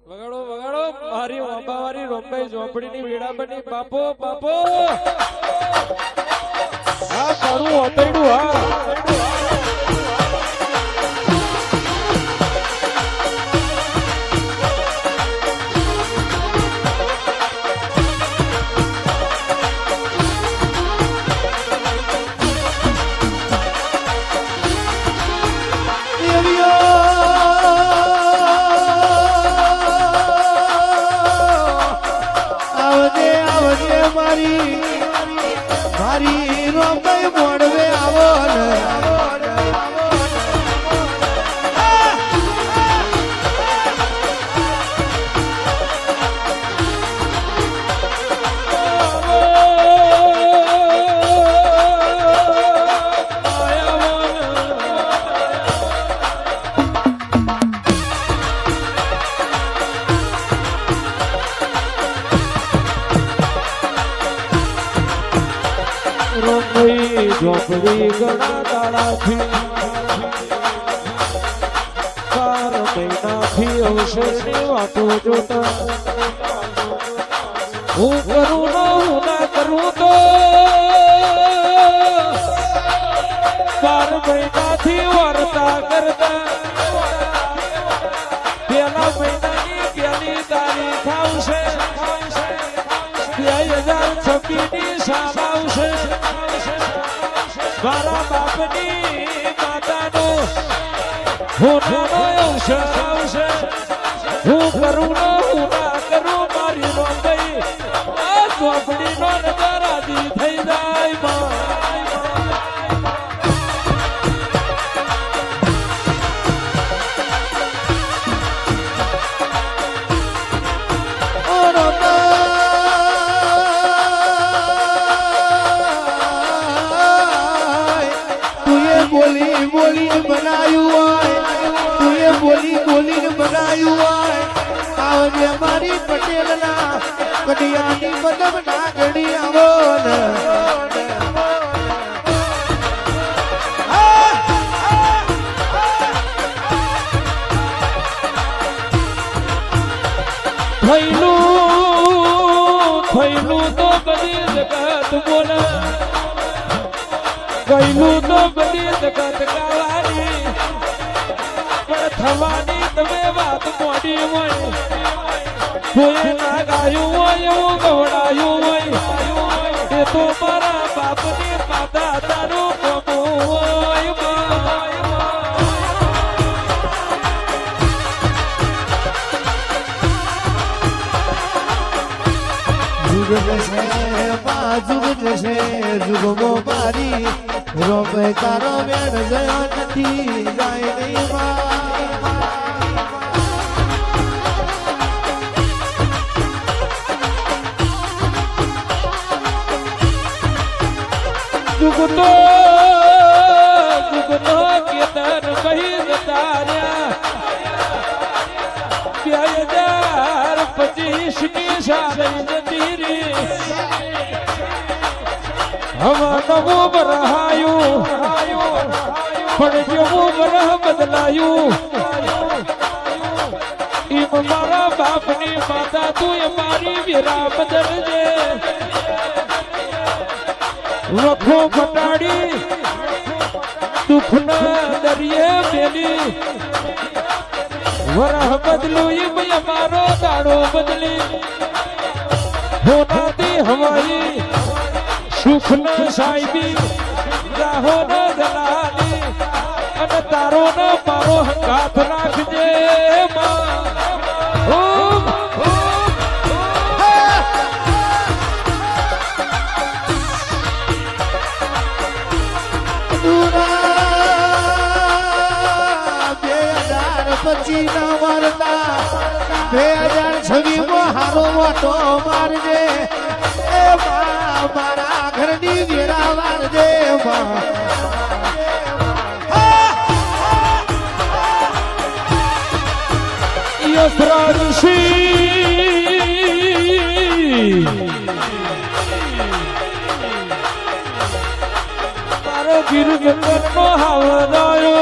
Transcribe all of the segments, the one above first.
વગાડો વગાડો મારી અંબાવારી રોંબાઈ ઝોપડીની વેડા બની બાપો બાપો આ તારું ઓતૈડું હા મારી રોંબાઈ મોડવે આવો ને ઝોપડી ઘણા દાડાથી 12 મહિનાથી અવસરની વાતો જોતા હું કરું ના કરું તો 12 મહિનાથી વાર્તા કરતા પેલા મહિનાની પહેલી તારીખ આવશે 2026 ની સાલ આવશે મારા બાપની માતાનો હોનાનો અવસર આવશે હું કરું ના કરું મારી રોંબાઈ આ ઝોપડીનો નજારાથી થઈ જાય માં બોલી બનાયું હોય તુએ બોલી બનાયું હોય આવજે મારી પટેલ ના કડિયાની મદદ ના ઘડી આવો ને થયેલું તો બધી જગત બોલે ગયેલું તો બધી જગત ગાવાની પણ થવાની તમે વાત મોડી હોય કોઈ ના ગાયું હોય એવું ગવડાયું હોય એ તો મારા બાપની માતા તારું ગમું હોય જુગ જશે જુગમો મારી રોંબાઈ તારો વેણ ગયો નથી જાય નહીં જુગનો કેતન બહી જતાર્યા 2025 ની સારી જતી રી હવા નવું બરહાયું પણ જેવું બરહ બદલાયું એમ મારા બાપની માતા તું મારી વીરા બદલજે વખો ફટાડી દુઃખના દરિયે મેલી વરહ બદલું એમ મારો દાડો બદલી હોનાથી હવાઈ સુખ ન સાહેબી રાહો ન દલાલી અને તારો ન મારો હાથ રાખજે પછી ના વારતા 2026 માં હારો વાટો મારજે એ મારા ઘરની વેરા વારજે મારો ગીર જંગલ નો હાવદાયો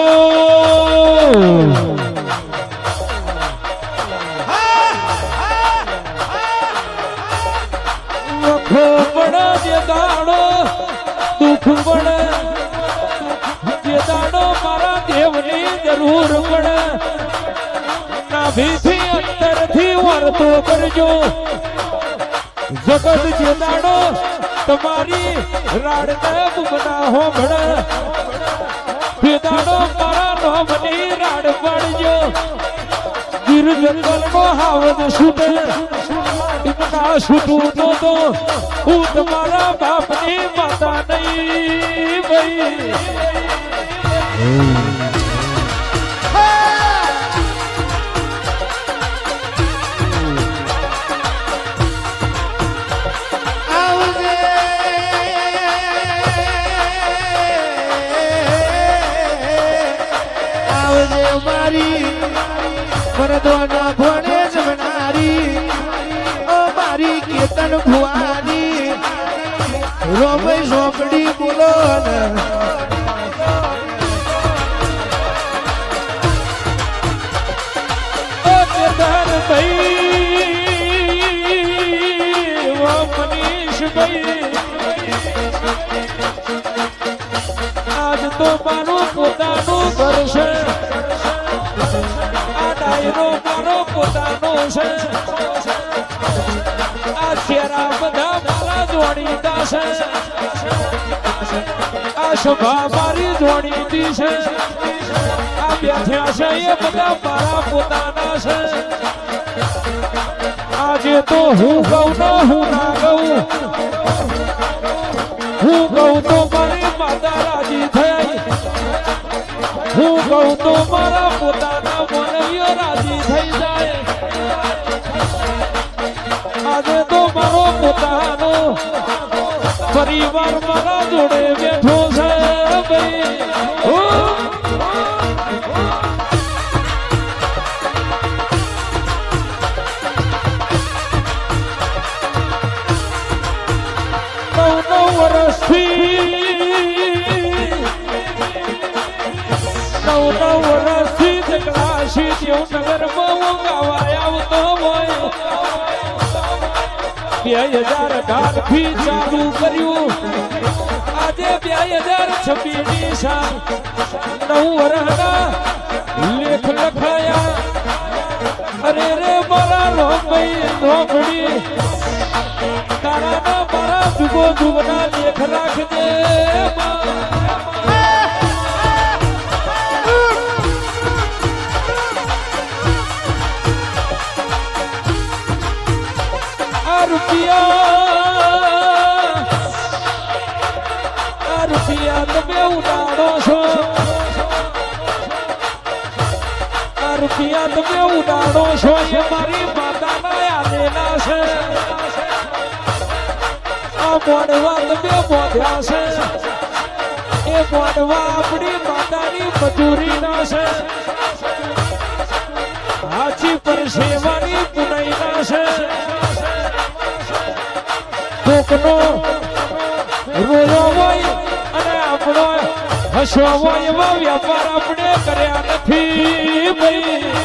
જરૂર પડે નાભીથી અંતરથી વર્તો કરજો જગત જે દાડો તમારી રાડને બુમના હોભળે તે દાડો મારા નોમની રાડ પાડજો ગીર જંગલનો હાવદ છૂટે ઇમના છૂટું તો હું તમારા બાપની માતા નહીં ભાઈ મરદોના ભણે જમનારી ઓ મારી કેતન ભુવાની રોમય ઝોપડી બોલો ને ઓ કેતન ભાઈ ઓ મનીષ ભાઈ આજ તો મારું પોતાનું ઘર છે ડાયરો મારો પોતાનો છે આ ચેરા બધા મારા જોડીતા છે આ સભા મારી જોડીતી છે આ બેઠ્યા છે એ બધા મારા પોતાના છે આજે તો હું કહું ને હું ના કહું હું કહું તો મારી માતા રાજી થઈ હું કહું તો મારા પોતાના મનવીઓ રાજી થઈ જાય આજે તો મારો પોતાનો પરિવાર મારા જોડે બેઠો છે ભાઈ નવ વર્ષથી જગડાશી દેવનગરમાં હું ગાવા આવતો હોય 2018 થી ચાલુ કર્યું આજે 2026 ની સાલ 9 વર્ષના લેખ લખાયા અરે રે મારા રોમભાઈ રોમડી તારા મારા જુગો જુગના લેખ રાખજે રૂપિયા તમે ઉડાડો છો રૂપિયા તમે ઉડાડો છો એ મારી માતાના આલેલા છે આ મોડવા તમે મોઢ્યા છે એ મોડવા આપણી માતાની મજૂરીના છે હાચી પર સેવાની પુનાઈના છે કોકનો રોયો હોય અને આપણો હસવો હોય એવા વ્યાપાર આપણે કર્યા નથી ભાઈ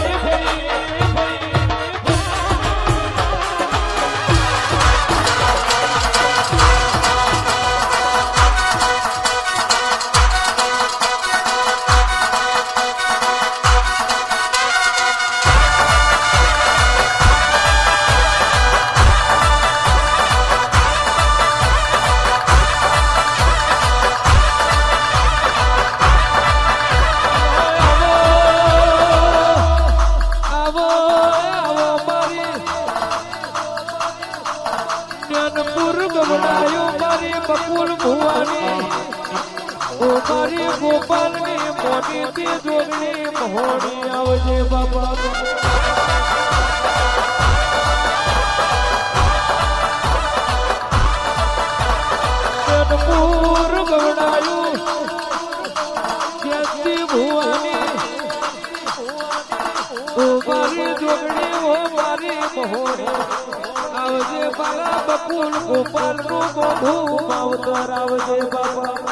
બકુલ ભુવાની ઓ મારી ગોપાલની મોટી થી જોગણી મહોણી આવજે બાબા જનપુર ગવડાયું જ્યાંથી ભુવાની ઓ મારી જોગણી ઓ મારી મહોણી આવજે બાલા બકુલ ગોપાલ નું ગોધું માવતર આવજે બાબા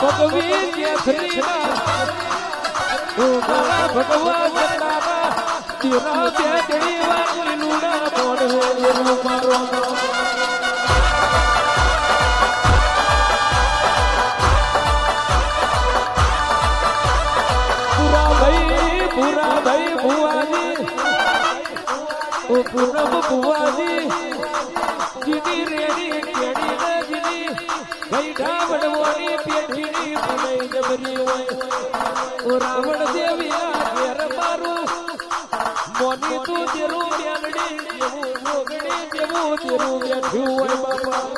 ભગવી ભગવાન તેરા બે ઘડી વાગી લુડા મોડવે મારો પૂરા ભાઈ ભુવાજી ઓ પૂરબ ભુવાજી જીની રેડી કેડી ને જીની ગઈઢા વડવાની પેઠીની ભલાઈ જબરી હોય ઓ રાવણ દેવિયા ઘેર મારું મોની તું તેરું બેનડી જેવું મોગડી જેવું તેરું બેઠું હોય બાપા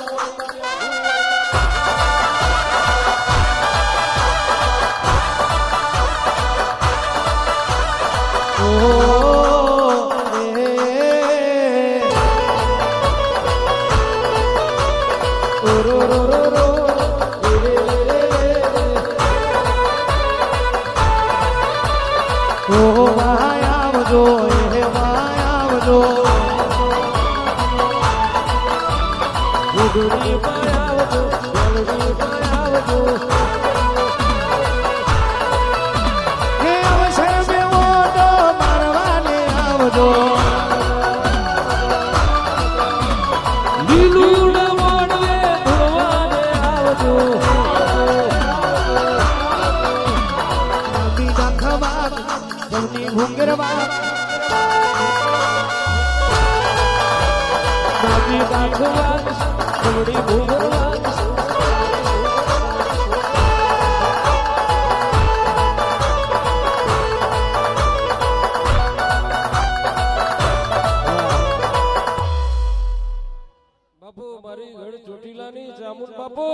બાપુ મારી ઘડ ચોટીલાની જામુન બાપુ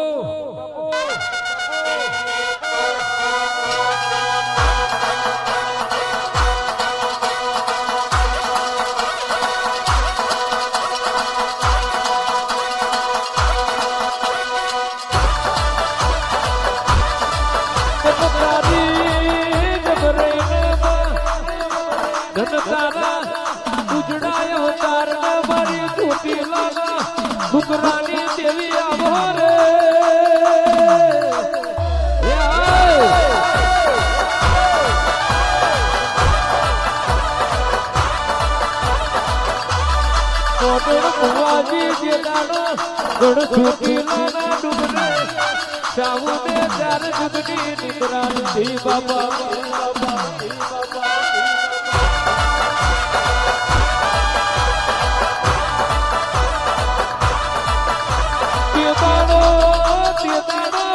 ઉજડાયો તાર ને મારી ચોટીલાના ડુંગરાની દેવી આવો રે કોટડ ભુવાજી જે દાડો ગઢ ચોટીલાના ડુંગરે સાવુને ચાર જુગની નિકરાની બાબા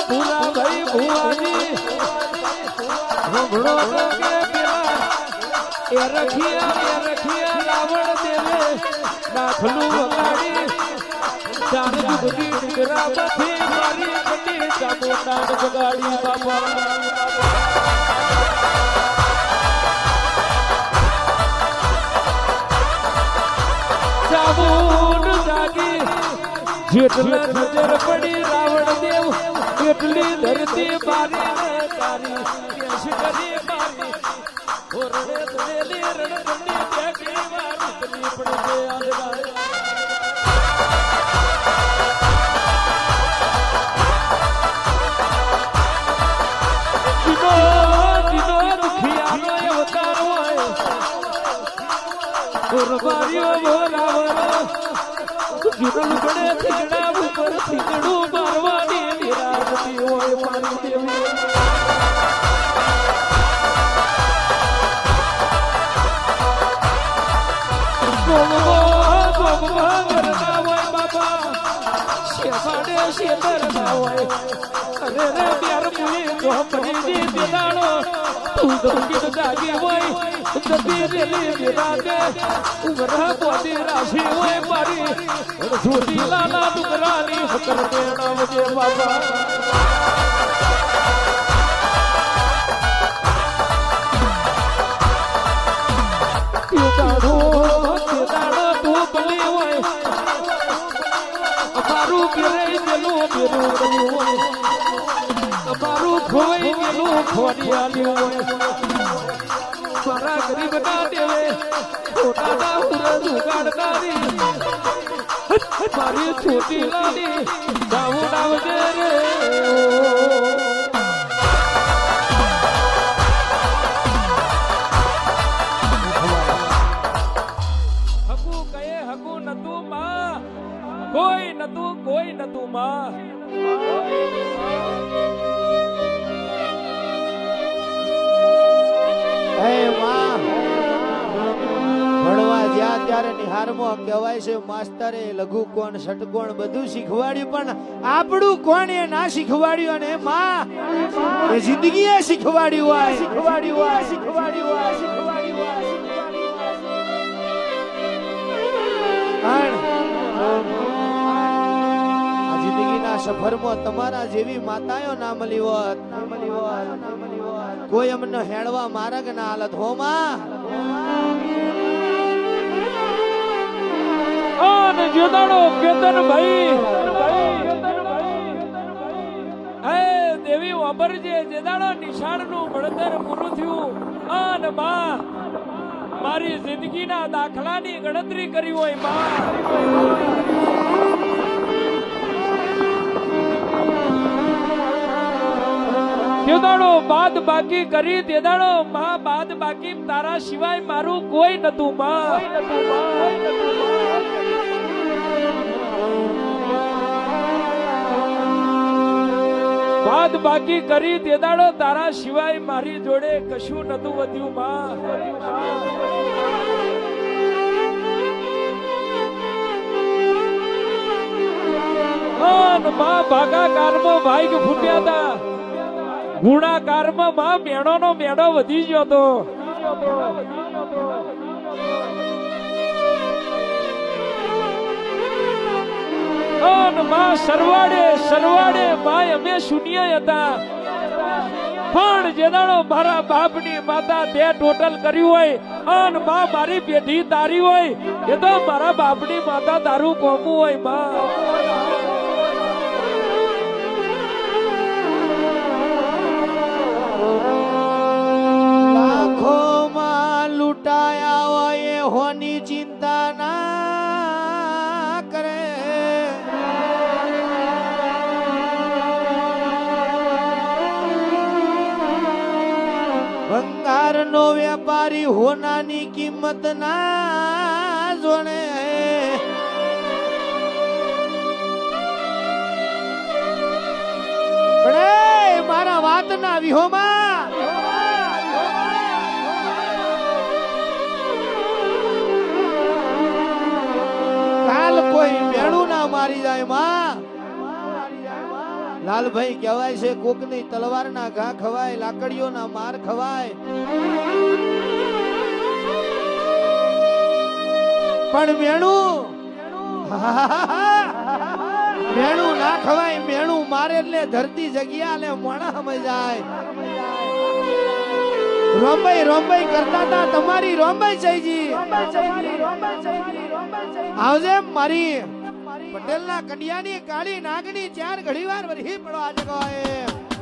ભૂરા ભાઈ ભુવાજી રખિયા રાવણ દેવે નાખલું વગાડી ચાર જુગની ડીકરામાંથી મારી કટી ચામુંડાને બગાડી બાપા ચામુંડ જાગી જેટલા નજર પડી રાવણ દેવ એટલી ધરતી મારી તારી કેશ કરી મારી ઓરડે તળેલી રણગંડી બેઠી મારી તલી પડે આલવા જીનો દુખિયાનો અવતાર હોય ઓરબારીઓ બોલાવરો જીનો પડે થીગડા ઉપર થીગડું મારવાની વિરાજતી હોય મારી દેવી ગોમવા ગરડા હોય બાપા શેફાડે શેતરના હોય અરે રે પ્યાર મુઈ ગોમડી દેદાળો તું ગંગીત જાગી હોય જતી રેલી વિરાજે ઉમરા બોડી રાશી હોય મારી જોતી લાલા ડુંગરાની હકર પેણાવજે બાબા તેદાડો તું ભલી હોય અમારું ઘેરાઈ ગયેલું બેરું કર્યું હોય અમારું ખોવાઈ ગયેલું ખોડી આલ્યું હોય મારા ગરીબ ના દેવે ખોટા ના હુરજ ઉગાડનારી મારી છોટી લાડી દાવું આવજે રે માં હે માં ભણવા જ્યાં ત્યારે નિહારમાં કહેવાય છે માસ્તરે લઘુ કોણ ષટકોણ બધું શીખવાડ્યું પણ આપણું કોણ એ ના શીખવાડ્યું અને માં એ જિંદગીએ શીખવાડ્યું હોય શીખવાડ્યું હોય શીખવાડ્યું હોય શીખવાડ્યું હોય આ જિંદગીના સફરમાં તમારા જેવી માતાઓ ના મળી હોત કોઈ અમને હેળવા માર્ગ ના હાલત હો માં અને જોદાડો કેતનભાઈ હે દેવી વાપરજે જેદાડો નિશાળનું ભણતર પૂરું થયું અને માં મારી જિંદગીના દાખલાની ગણતરી કરી હોય માં તેદાડો બાદ બાકી કરી તેદાડો માં બાદ બાકી તારા સિવાય મારું કોઈ નતું માં બાદ બાકી કરી તેદાડો તારા સિવાય મારી જોડે કશું નતું વધ્યું માં માં ભાગાકારમાં ભાઈક ફૂટ્યા હતા ગુણાકારમાં માં મેણોનો મેળો વધી ગયો હતો માં સરવાડે માં અમે શૂન્ય હતા પણ જેદાડો મારા બાપની માતા તે ટોટલ કર્યું હોય અને માં મારી પેઢી તારી હોય એ તો મારા બાપની માતા તારું કોમું હોય માં લૂંટાયા હોય એ હોની ચિંતા ના કરે ભંગારનો વેપારી હોનાની કિંમત ના જોણે પણ મારા વાત ના વિહોમાં કોઈ મેણું ના મારી જાય માં લાલભાઈ કહેવાય છે કોકની તલવાર ના ઘા ખવાય લાકડીઓ ના માર ખવાય પણ મેણું ના ખવાય મેણું મારે એટલે ધરતી જગ્યા ને મોણા સમય જાય રોંબાઈ કરતા હતા તમારી રોંબાઈ ચાઈજી આવજે મારી પટેલ ના કડિયાની કાળી નાગની ચાર ઘડીવાર વરહી પડવા જગવાય